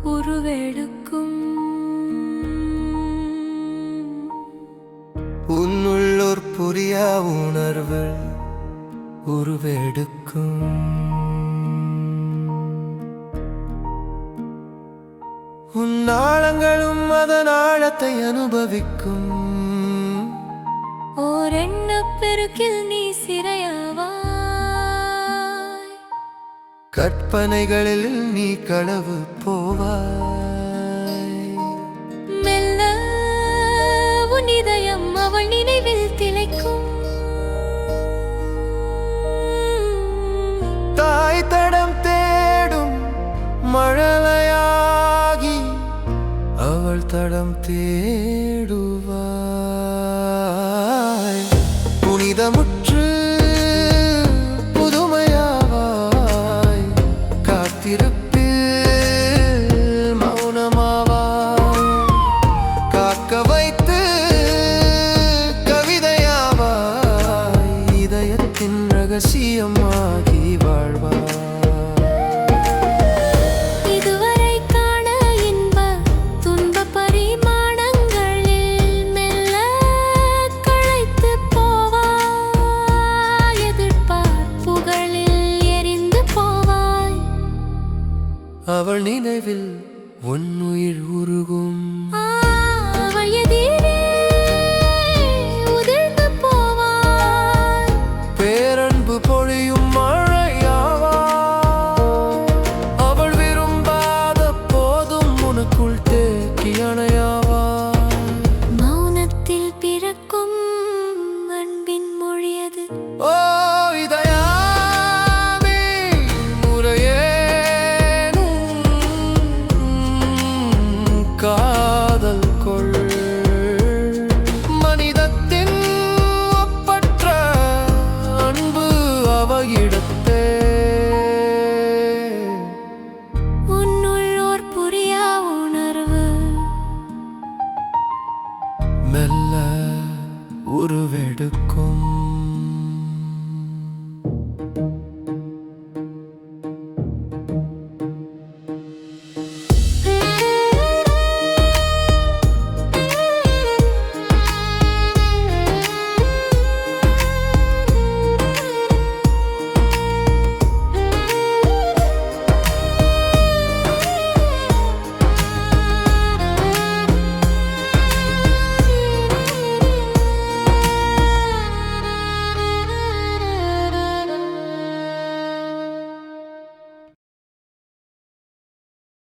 உருவெடுக்கும். உன்னுள்ளோர் புரியா உணர்வு உருவெடுக்கும். உன் ஆழங்களும் அதன் ஆழத்தை அனுபவிக்கும். ஓர் எண்ணப்பெருக்கில் நீ சிறையாவாய். கற்பனைகளில் நீ களவு போவாய். மெல்ல உன் இதயம் அவள் நினைவில் திளைக்கும். தாய் தடம் தேடும் மழலையாகி அவள் தடம் தேடுவாய். புனிதமுற்று புதுமையாவாய். காத்திருப்பில் மௌனமாவாய். காக்க வைத்து கவிதையாவாய். இதயத்தின் ரகசியமாகி வாழ்வாய். இதுவரை காண இன்ப துன்ப பரிமாணங்களில் மெல்ல களைத்து போவாய். எதிர்பார்ப்புகளில் எரிந்து போவாய். அவள் நினைவில் உன் உயிர் உருகும். அவள் எதிரே